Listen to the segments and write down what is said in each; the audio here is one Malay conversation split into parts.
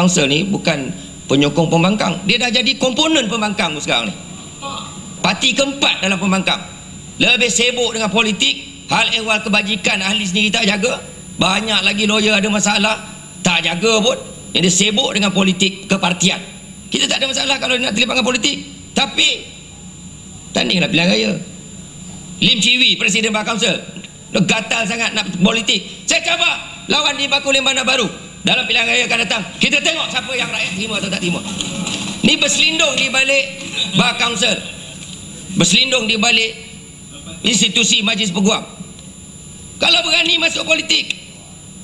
Council ni bukan penyokong pembangkang. Dia dah jadi komponen pembangkang sekarang ni. Parti keempat dalam pembangkang. Lebih sibuk dengan politik, hal ehwal kebajikan ahli sendiri tak jaga. Banyak lagi lawyer ada masalah, tak jaga pun. Yang dia sibuk dengan politik kepartian. Kita tak ada masalah kalau dia nak terlibat dengan politik. Tapi tandinglah pilihan raya. Lim Chee Wee, Presiden Bar Council, gatal sangat nak politik. Saya cabar lawan di Bakul Lim Bandar Baru. Dalam pilihan raya akan datang, kita tengok siapa yang rakyat terima atau tak terima. Ni berselindung di balik Bar Council, berselindung di balik institusi Majlis Peguam. Kalau berani masuk politik,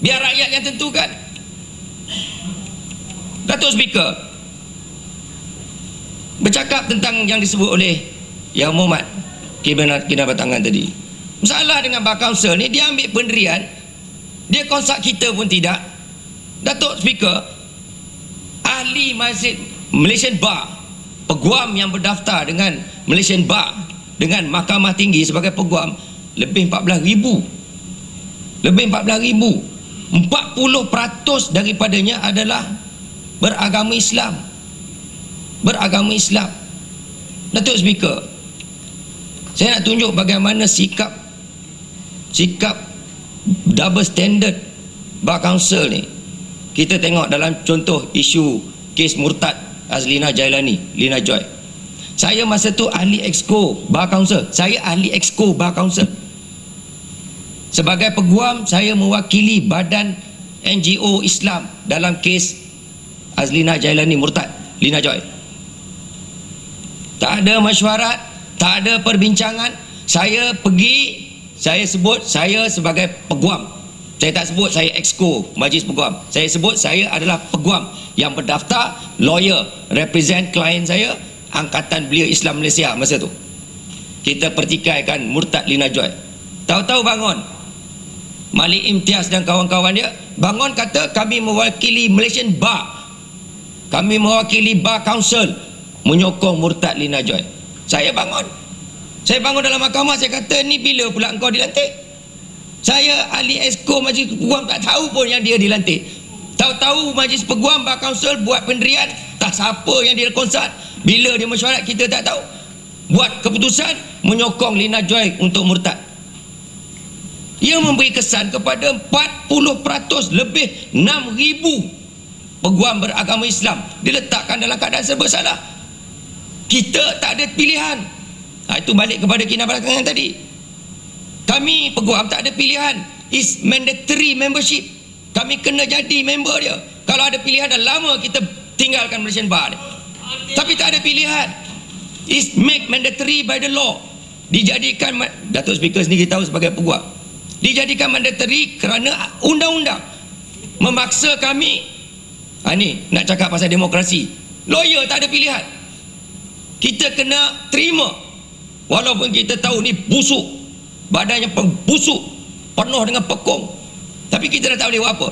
biar rakyat yang tentukan. Datuk Speaker bercakap tentang yang disebut oleh Yang Mohd Kinabatangan tadi. Masalah dengan Bar Council ni, dia ambil pendirian, dia konsult kita pun tidak. Datuk Speaker, ahli Masjid Malaysian Bar, peguam yang berdaftar dengan Malaysian Bar, dengan Mahkamah Tinggi sebagai peguam, lebih 14,000. Lebih 14,000. 40% daripadanya adalah beragama Islam. Beragama Islam. Datuk Speaker, saya nak tunjuk bagaimana sikap double standard Bar Council ni. Kita tengok dalam contoh isu kes murtad Azlina Jailani, Lina Joy. Saya masa tu ahli Exco Bar Council. Saya ahli Exco Bar Council. Sebagai peguam, saya mewakili badan NGO Islam dalam kes Azlina Jailani murtad, Lina Joy. Tak ada mesyuarat, tak ada perbincangan. Saya pergi, saya sebut saya sebagai peguam. Saya tak sebut saya Exco Majlis Peguam. Saya sebut saya adalah peguam yang berdaftar, lawyer, represent klien saya, Angkatan Belia Islam Malaysia masa tu. Kita pertikaikan murtad Lina Joy. Tahu-tahu bangun Malik Imtiaz dan kawan-kawan dia bangun kata kami mewakili Malaysian Bar, kami mewakili Bar Council menyokong murtad Lina Joy. Saya bangun dalam mahkamah, saya kata ni bila pula engkau dilantik? Saya ahli Exco Majlis Peguam, tak tahu pun yang dia dilantik. Tahu-tahu Majlis Peguam Bar Council buat pendirian, tak siapa yang dia konsult. Bila dia mesyuarat kita tak tahu. Buat keputusan menyokong Lina Joy untuk murtad. Ia memberi kesan kepada 40%, lebih 6,000 peguam beragama Islam diletakkan dalam keadaan serba salah. Kita tak ada pilihan. Itu balik kepada Kinabatangan tadi. Kami peguam tak ada pilihan. Is mandatory membership. Kami kena jadi member dia. Kalau ada pilihan, dah lama kita tinggalkan Malaysian Bar ni. Tapi tak ada pilihan. Is make mandatory by the law. Dijadikan, Datuk Speaker sendiri tahu sebagai peguam, dijadikan mandatory kerana undang-undang memaksa kami. Ni nak cakap pasal demokrasi. Lawyer tak ada pilihan. Kita kena terima. Walaupun kita tahu ni busuk, badannya busuk, penuh dengan pekung, tapi kita dah tak boleh buat apa.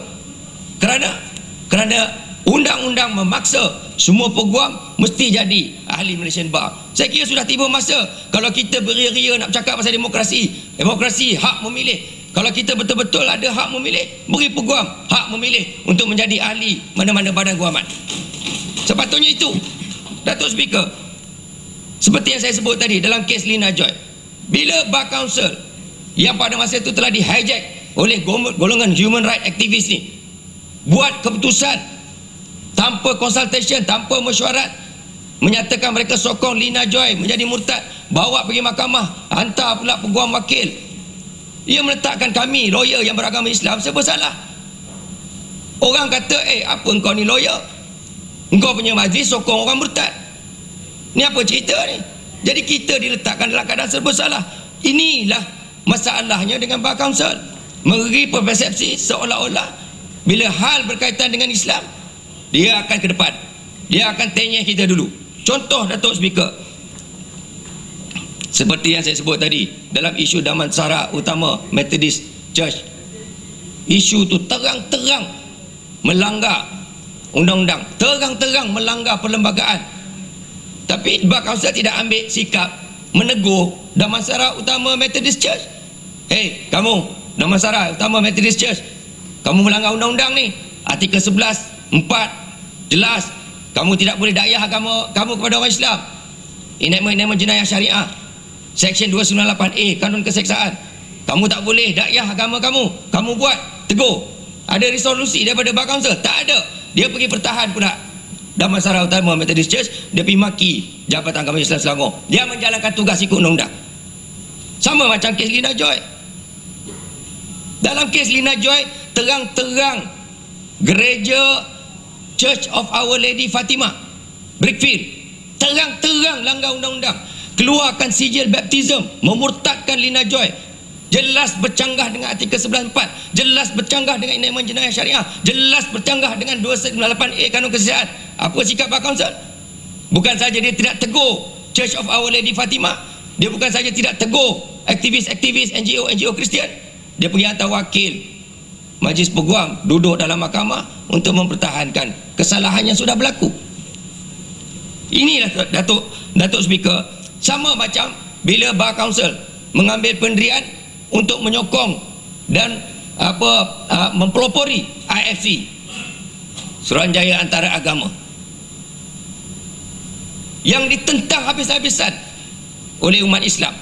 Kerana undang-undang memaksa semua peguam mesti jadi ahli Malaysian Bar. Saya kira sudah tiba masa, kalau kita beria-ria nak bercakap pasal demokrasi, hak memilih. Kalau kita betul-betul ada hak memilih, beri peguam hak memilih untuk menjadi ahli mana-mana badan guaman. Sepatutnya itu. Datuk Speaker, seperti yang saya sebut tadi dalam kes Lina Joy, bila Bar Council yang pada masa itu telah di-hijack oleh golongan human right activist ni buat keputusan tanpa consultation, tanpa mesyuarat, menyatakan mereka sokong Lina Joy menjadi murtad, bawa pergi mahkamah, hantar pula peguam wakil. Ia meletakkan kami lawyer yang beragama Islam serba salah. Orang kata, apa engkau ni lawyer, engkau punya majlis sokong orang murtad. Ni apa cerita ni? Jadi kita diletakkan dalam keadaan serba salah. Inilah masalahnya dengan Bar Council. Memberi persepsi seolah-olah bila hal berkaitan dengan Islam, dia akan ke depan, dia akan tanya kita dulu. Contoh Datuk Speaker, seperti yang saya sebut tadi dalam isu Damansara Utama Methodist Church. Isu tu terang-terang melanggar undang-undang, terang-terang melanggar perlembagaan. Tapi Bar Council tidak ambil sikap menegur Damansara Utama Methodist Church. Kamu Damansara Utama Methodist Church, kamu melanggar undang-undang ni. Artikel 11(4) Jelas. Kamu tidak boleh dakwah kamu kepada orang Islam. Enakmen jenayah syariah. Section 298A Kanun Keseksaan. Kamu tak boleh dakwah agama kamu. Kamu buat, tegur. Ada resolusi daripada Bar Kansel? Tak ada. Dia pergi pertahan pula Damansara Utama Methodist Church. Dia pergi maki Jabatan Agama Islam Selangor. Dia menjalankan tugas ikut undang-undang. Sama macam kes Lina Joy. Dalam kes Lina Joy, terang-terang gereja Church of Our Lady Fatimah Brickfield terang-terang langgar undang-undang, keluarkan sijil baptism, memurtadkan Lina Joy, jelas bercanggah dengan artikel 94, jelas bercanggah dengan enakmen jenayah syariah, jelas bercanggah dengan 298A Kanun Keseksaan. Apa sikap Bar Kansel? Bukan saja dia tidak tegur Church of Our Lady Fatimah, dia bukan saja tidak tegur aktivis-aktivis NGO Kristian, dia pergi hantar wakil Majlis Peguam duduk dalam mahkamah untuk mempertahankan kesalahan yang sudah berlaku. Inilah Datuk Speaker, sama macam bila Bar Kansel mengambil pendirian untuk menyokong dan mempelopori IFC, Suruhanjaya Antara Agama, yang ditentang habis-habisan oleh umat Islam.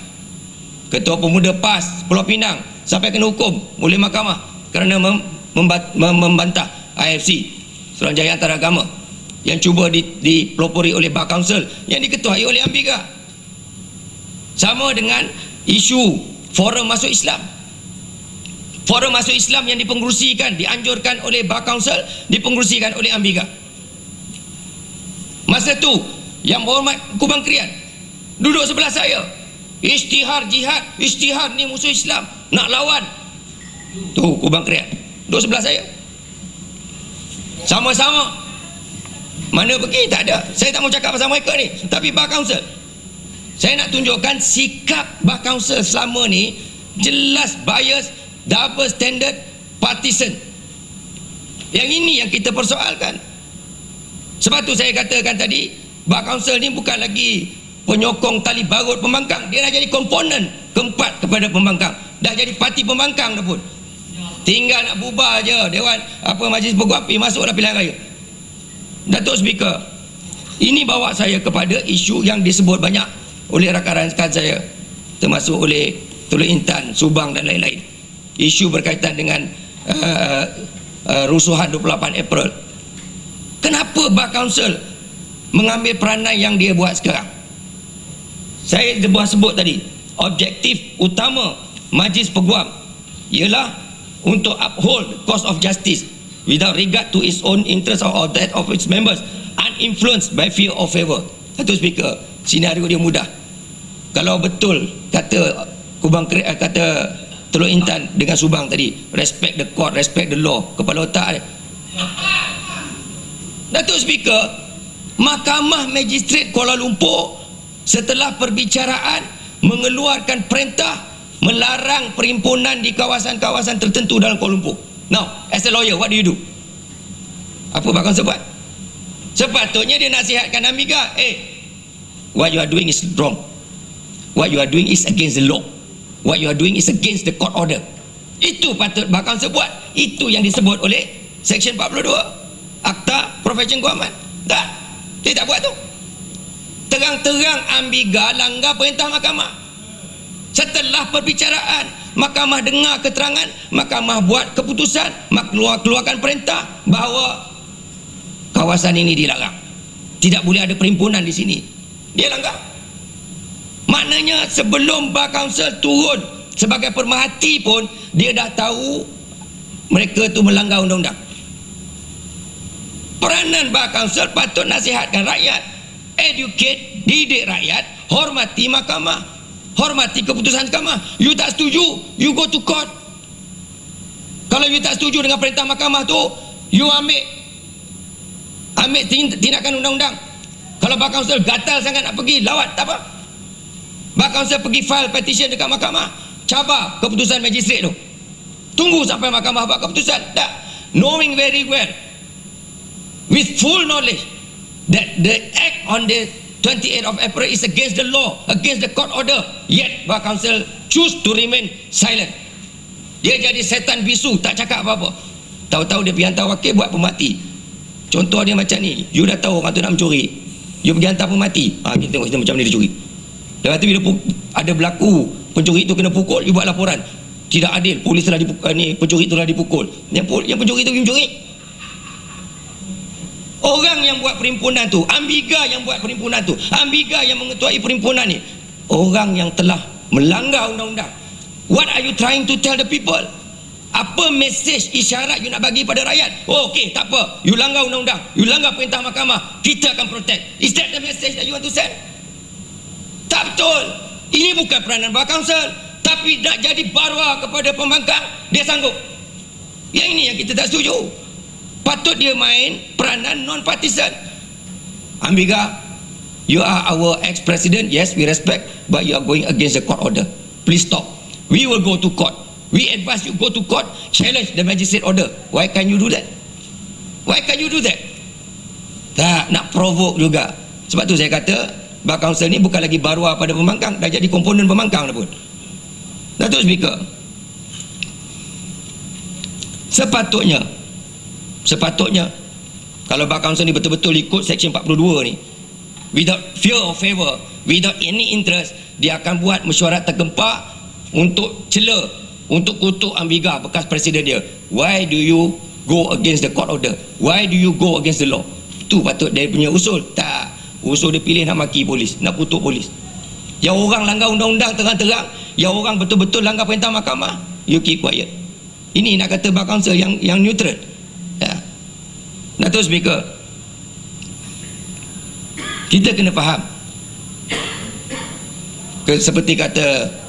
Ketua Pemuda PAS Pulau Pinang sampai kena hukum oleh mahkamah kerana membantah IFC, Suruhanjaya Antara Agama, yang cuba dipelopori oleh Bar Kansel yang diketuai oleh Ambiga. Sama dengan isu Forum Masuk Islam. Forum Masuk Islam yang dipengerusikan, dianjurkan oleh Bar Kansel, dipengerusikan oleh Ambiga. Masa tu Yang Berhormat Kubang Krian duduk sebelah saya. Isytihar jihad, isytihar ni musuh Islam, nak lawan. Tu Kubang Krian duduk sebelah saya. Sama-sama. Mana pergi? Tak ada. Saya tak mau cakap pasal mereka ni, tapi Bar Kansel. Saya nak tunjukkan sikap Bar Kansel selama ni jelas bias, double standard, partisan. Yang ini yang kita persoalkan. Sebab tu saya katakan tadi, Bar Kansel ni bukan lagi penyokong tali barut pembangkang. Dia dah jadi komponen keempat kepada pembangkang. Dah jadi parti pembangkang dah pun. Tinggal nak bubar je Dewan Majlis Peguam, masuklah pilihan raya. Datuk Speaker, ini bawa saya kepada isu yang disebut banyak oleh rakan-rakan saya, termasuk oleh Teluk Intan, Subang dan lain-lain. Isu berkaitan dengan rusuhan 28 April. Kenapa Bar Kansel mengambil peranan yang dia buat sekarang? Saya sebut tadi, objektif utama Majlis Peguam ialah untuk uphold the cause of justice without regard to its own interest or that of its members, uninfluenced by fear or favour. Datuk Speaker, senario dia mudah. Kalau betul kata kata Teluk Intan dengan Subang tadi, respect the court, respect the law, kepala otak dia. Datuk Speaker, Mahkamah Magistrate Kuala Lumpur setelah perbicaraan mengeluarkan perintah melarang perhimpunan di kawasan-kawasan tertentu dalam Kuala Lumpur. Now, as a lawyer, what do you do? Apa Bar Kansel buat? Sepatutnya dia nasihatkan Amiga, what you are doing is wrong. What you are doing is against the law. What you are doing is against the court order. Itu patut Bar Kansel buat. Itu yang disebut oleh Section 42 Akta Profession Guaman. Tak, dia tak buat tu. Terang-terang Amiga langgar perintah mahkamah. Setelah perbicaraan, mahkamah dengar keterangan, mahkamah buat keputusan, keluarkan perintah bahawa kawasan ini dilarang. Tidak boleh ada perhimpunan di sini. Dia langgar. Maknanya sebelum Bar Kansel turun sebagai pemerhati pun, dia dah tahu mereka tu melanggar undang-undang. Peranan Bar Kansel patut nasihatkan rakyat, educate, didik rakyat, hormati mahkamah, hormati keputusan mahkamah. You tak setuju, you go to court. Kalau you tak setuju dengan perintah mahkamah tu, you ambil tindakan undang-undang. Kalau Bar Kansel gatal sangat nak pergi lawat, tak apa. Bar Kansel pergi file petition dekat mahkamah, cabar keputusan magistrate tu. Tunggu sampai mahkamah buat keputusan. Tak. Knowing very well, with full knowledge that the act on the 28th of April is against the law, against the court order, yet Bar Kansel choose to remain silent. Dia jadi setan bisu, tak cakap apa-apa. Tahu-tahu dia pergi hantar wakil buat pemati. Contoh dia macam ni, you dah tahu orang tu nak mencuri, you pergi hantar pemati, kita tengok kita macam mana dia curi. Lepas tu bila ada berlaku pencuri itu kena pukul, you buat laporan, tidak adil, polis telah dipukul, pencuri itu telah dipukul, yang pencuri itu pergi mencuri. Orang yang buat perhimpunan tu, Ambiga yang buat perhimpunan tu, Ambiga yang mengetuai perhimpunan ni, orang yang telah melanggar undang-undang. What are you trying to tell the people? Apa mesej isyarat you nak bagi pada rakyat? Oh, okey, tak apa, you langgar undang-undang, you langgar perintah mahkamah, kita akan protect. Is that the message that you want to send? Tak betul. Ini bukan peranan bar kaunsil, tapi nak jadi barwa kepada pembangkang, dia sanggup. Yang ini yang kita tak setuju. Patut dia main peranan non-partisan. Ambiga, you are our ex-president, yes, we respect, but you are going against the court order. Please stop. We will go to court. We advise you go to court, challenge the magistrate order. Why can't you do that? Why can't you do that? Tak, nak provoke juga. Sebab tu saya kata, bar kaunsil ni bukan lagi barwa pada pembangkang, dah jadi komponen pembangkang dah pun. Datuk Speaker, sepatutnya kalau bar kaunsil ni betul-betul ikut Seksyen 42 ni, without fear or favor, without any interest, dia akan buat mesyuarat tergempak untuk cela, untuk kutuk Ambiga, bekas presiden dia. Why do you go against the court order? Why do you go against the law? Itu patut dia punya usul. Tak, usul dia pilih nak maki polis, nak kutuk polis. Yang orang langgar undang-undang terang-terang, yang orang betul-betul langgar perintah mahkamah, you keep quiet. Ini nak kata bar kaunsil yang neutral. Ya. Datuk Speaker, kita kena faham, seperti kata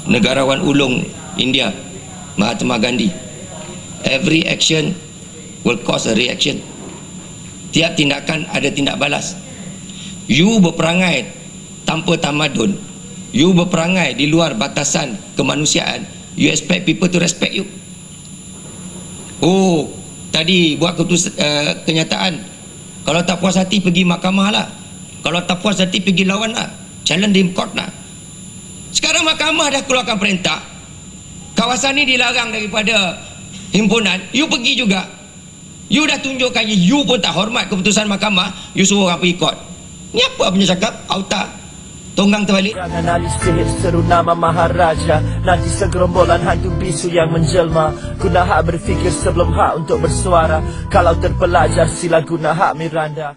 negarawan ulung India Mahatma Gandhi, every action will cause a reaction. Tiap tindakan ada tindak balas. You berperangai tanpa tamadun, you berperangai di luar batasan kemanusiaan, you expect people to respect you. Oh, tadi buat kenyataan, kalau tak puas hati pergi mahkamah lah, kalau tak puas hati pergi lawan lah, challenge di court lah. Sekarang mahkamah dah keluarkan perintah, kawasan ni dilarang daripada himpunan, you pergi juga, you dah tunjukkan you pun tak hormat keputusan mahkamah, you suruh orang pergi court. Ni apa punya cakap? Auta tonggang terbalik. Analis sihir seru nama Maharaja, nanti segerombolan hantu bisu yang menjelma. Guna hak berfikir sebelum hak untuk bersuara. Kalau terpelajar sila guna hak Miranda.